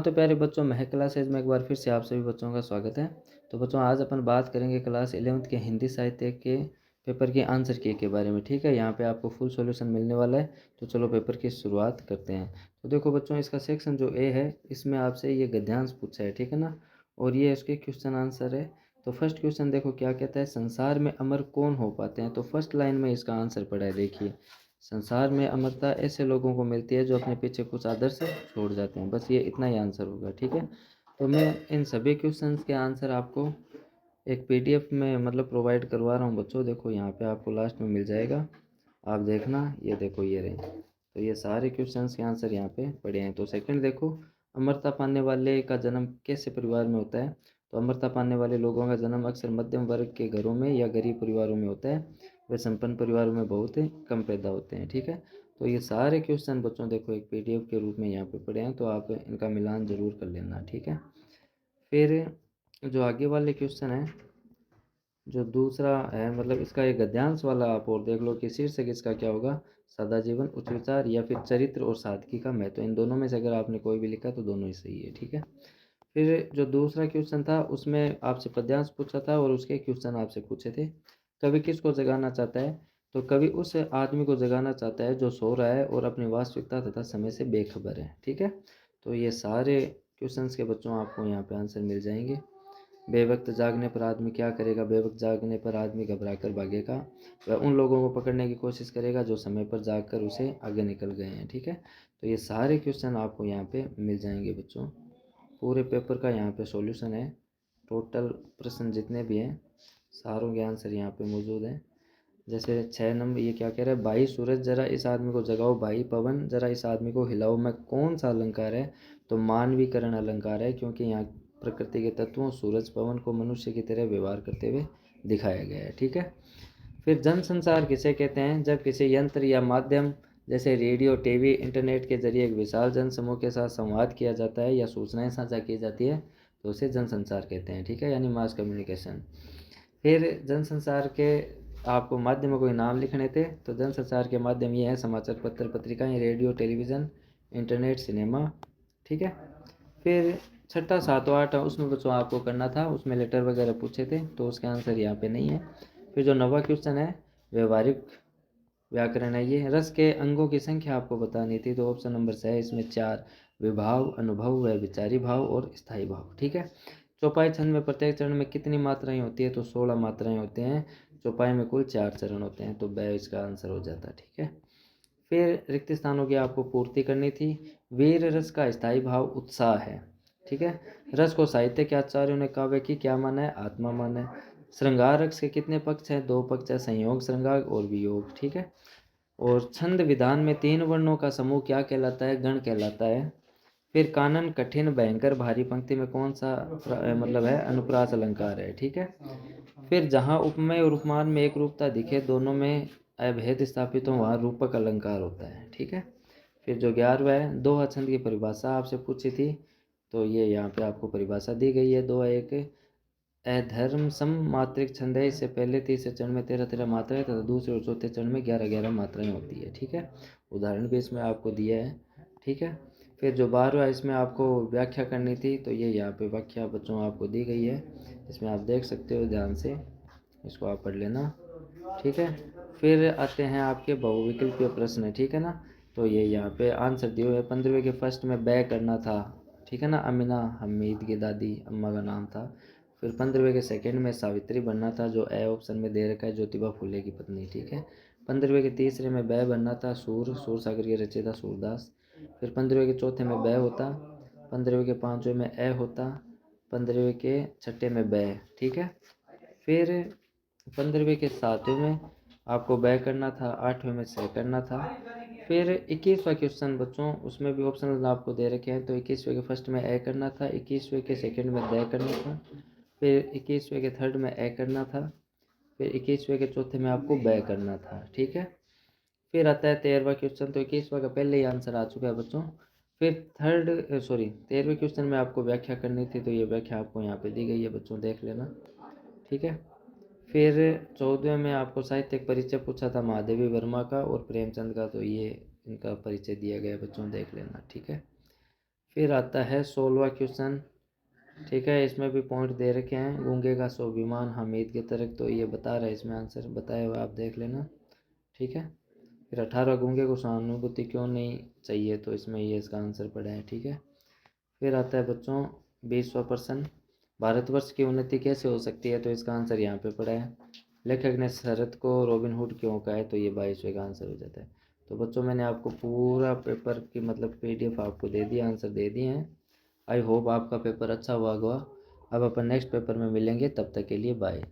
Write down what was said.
तो प्यारे बच्चों, महक क्लासेज में एक बार फिर से आप सभी बच्चों का स्वागत है। तो बच्चों, आज अपन बात करेंगे क्लास 11th के हिंदी साहित्य के पेपर के आंसर की के बारे में। ठीक है, यहाँ पे आपको फुल सॉल्यूशन मिलने वाला है। तो चलो पेपर की शुरुआत करते हैं। तो देखो बच्चों, इसका सेक्शन जो ए है, इसमें आपसे ये गद्यांश पूछा है, ठीक है ना। और ये इसके क्वेश्चन आंसर है। तो फर्स्ट क्वेश्चन देखो क्या कहता है, संसार में अमर कौन हो पाते हैं। तो फर्स्ट लाइन में इसका आंसर पड़ा है, देखिए। संसार में अमरता ऐसे लोगों को मिलती है जो अपने पीछे कुछ आदर्श छोड़ जाते हैं। बस ये इतना ही आंसर होगा, ठीक है। तो मैं इन सभी क्वेश्चंस के आंसर आपको एक पीडीएफ में मतलब प्रोवाइड करवा रहा हूँ बच्चों। देखो यहाँ पे आपको लास्ट में मिल जाएगा, आप देखना। ये देखो, ये रहे। तो ये सारे क्वेश्चंस के आंसर यहाँ पे पड़े हैं। तो सेकंड देखो, अमरता पाने वाले का जन्म कैसे परिवार में होता है। तो अमरता पाने वाले लोगों का जन्म अक्सर मध्यम वर्ग के घरों में या गरीब परिवारों में होता है। वे संपन्न परिवारों में बहुत कम पैदा होते हैं, ठीक है। तो ये सारे क्वेश्चन बच्चों देखो एक पीडीएफ के रूप में यहाँ पे पड़े हैं, तो आप इनका मिलान ज़रूर कर लेना, ठीक है। फिर जो आगे वाले क्वेश्चन है, जो दूसरा है मतलब इसका एक गद्यांश वाला, आप और देख लो कि शीर्षक इसका क्या होगा, सादा जीवन उच्च विचार या फिर चरित्र और सादगी का महत्व। इन दोनों में से अगर आपने कोई भी लिखा तो दोनों ही सही है, ठीक है। फिर जो दूसरा क्वेश्चन था उसमें आपसे पद्यांश पूछा था और उसके क्वेश्चन आपसे पूछे थे। कवि किसको जगाना चाहता है। तो कवि उस आदमी को जगाना चाहता है जो सो रहा है और अपनी वास्तविकता तथा समय से बेखबर है, ठीक है। तो ये सारे क्वेश्चंस के बच्चों आपको यहाँ पे आंसर मिल जाएंगे। बेवक्त जागने पर आदमी क्या करेगा। बेवक्त जागने पर आदमी घबरा कर भागेगा। वह उन लोगों को पकड़ने की कोशिश करेगा जो समय पर जागकर उसे आगे निकल गए हैं, ठीक है। तो ये सारे क्वेश्चन आपको यहाँ पे मिल जाएंगे बच्चों। पूरे पेपर का यहाँ पे सॉल्यूशन है। टोटल प्रश्न जितने भी हैं सारों के आंसर यहाँ पे मौजूद हैं। जैसे 6 नंबर ये क्या कह रहा है, भाई सूरज जरा इस आदमी को जगाओ, भाई पवन जरा इस आदमी को हिलाओ। में कौन सा अलंकार है। तो मानवीकरण अलंकार है, क्योंकि यहाँ प्रकृति के तत्वों सूरज पवन को मनुष्य की तरह व्यवहार करते हुए दिखाया गया है, ठीक है। फिर जन संसार किसे कहते हैं, जब किसी यंत्र या माध्यम जैसे रेडियो टीवी इंटरनेट के जरिए एक विशाल जन समूह के साथ संवाद किया जाता है या सूचनाएं साझा की जाती है तो उसे जनसंचार कहते हैं, ठीक है, यानी मास कम्युनिकेशन। फिर जनसंचार के आपको माध्यमों को नाम लिखने थे। तो जनसंचार के माध्यम ये है समाचार पत्र पत्रिकाएं, रेडियो टेलीविज़न, इंटरनेट, सिनेमा, ठीक है। फिर छठा सातवां आठ उसमें बच्चों आपको करना था, उसमें लेटर वगैरह पूछे थे तो उसके आंसर यहाँ पे नहीं है। फिर जो नवा क्वेश्चन है व्यवहारिक व्याकरण है, ये रस के अंगों की संख्या आपको बतानी थी। तो ऑप्शन नंबर से है इसमें 4, विभाव, अनुभव व विचारी भाव और स्थायी भाव, ठीक है। चौपाई छंद में प्रत्येक चरण में कितनी मात्राएं होती है। तो 16 मात्राएं होते हैं। चौपाई में कुल 4 चरण होते हैं, तो ब इसका आंसर हो जाता है, ठीक है। फिर रिक्त स्थानों की आपको पूर्ति करनी थी। वीर रस का स्थायी भाव उत्साह है, ठीक है। रस को साहित्य के आचार्यों ने काव्य की क्या माना है, आत्मा माना है। श्रृंगार रस के कितने पक्ष हैं, 2 पक्ष है, संयोग, श्रृंगार और वियोग, ठीक है। और छंद विधान में 3 वर्णों का समूह क्या कहलाता है, गण कहलाता है। फिर कानन कठिन भयंकर भारी पंक्ति में कौन सा मतलब है, अनुप्रास अलंकार है, ठीक है। फिर जहाँ उपमेय और उपमान में एक रूपता दिखे, दोनों में अभेद स्थापित हो, वहाँ रूपक अलंकार होता है, ठीक है। फिर जो 11वां है, दोहा छंद की परिभाषा आपसे पूछी थी। तो ये यहाँ पे आपको परिभाषा दी गई है। दोहा एक अधर्म सम मात्रिक छंद है। इससे पहले तीसरे चरण में 13-13 मात्राएं तथा दूसरे और चौथे चरण में 11-11 मात्राएं होती है, ठीक है। उदाहरण भी इसमें आपको दिया है, ठीक है। फिर जो 12वां इसमें आपको व्याख्या करनी थी, तो ये यहाँ पे व्याख्या बच्चों आपको दी गई है। इसमें आप देख सकते हो, ध्यान से इसको आप पढ़ लेना, ठीक है। फिर आते हैं आपके बहुविकल्पीय प्रश्न, ठीक है ना। तो ये यहाँ पे आंसर दिए हुए 15वें के फर्स्ट में बै करना था, ठीक है ना। अमीना हमीद की दादी अम्मा का नाम था। फिर 15वें के सेकंड में सावित्री बनना था, जो ए ऑप्शन में दे रखा है, ज्योतिबा फुले की पत्नी, ठीक है। 15वें के तीसरे में बै बनना था, सूर सागर के रचयिता सूरदास। फिर 15वें के चौथे में बै होता, 15वें के पाँचवें में ए होता, 15वें के छठे में बै, ठीक है। फिर 15वें के सातवें में आपको बै करना था, 8वें में से करना था। फिर 21वां क्वेश्चन बच्चों, उसमें भी ऑप्शन आपको दे रखे हैं। तो 21वें के फर्स्ट में ए करना था, 21वें के सेकंड में दै करना था, फिर 21वें के थर्ड में ए करना था, फिर 21वें के चौथे में आपको बै करना था, ठीक है। फिर आता है 13वां क्वेश्चन। तो 21वां का पहले ही आंसर आ चुका है बच्चों। फिर 13वें क्वेश्चन में आपको व्याख्या करनी थी, तो ये व्याख्या आपको यहाँ पे दी गई है बच्चों, देख लेना, ठीक है। फिर 14वें में आपको साहित्यिक परिचय पूछा था महादेवी वर्मा का और प्रेमचंद का, तो ये इनका परिचय दिया गया बच्चों, देख लेना, ठीक है। फिर आता है 16वां क्वेश्चन, ठीक है। इसमें भी पॉइंट दे रखे हैं। गूंगे का स्वाभिमान हामिद के तरक, तो ये बता रहा है, इसमें आंसर बताया हुआ आप देख लेना, ठीक है। फिर 18 गूंगे को सहानुभूति क्यों नहीं चाहिए, तो इसमें ये इसका आंसर पड़ा है, ठीक है। फिर आता है बच्चों 20वां प्रश्न, भारतवर्ष की उन्नति कैसे हो सकती है, तो इसका आंसर यहाँ पे पड़ा है। लेखक ने शरद को रॉबिनहुड क्यों कहा है, तो ये 22वें का आंसर हो जाता है। तो बच्चों मैंने आपको पूरा पेपर की मतलब PDF आपको दे दिया, आंसर दे दिए हैं। आई होप आपका पेपर अच्छा हुआ होगा। अब अपन नेक्स्ट पेपर में मिलेंगे, तब तक के लिए बाय।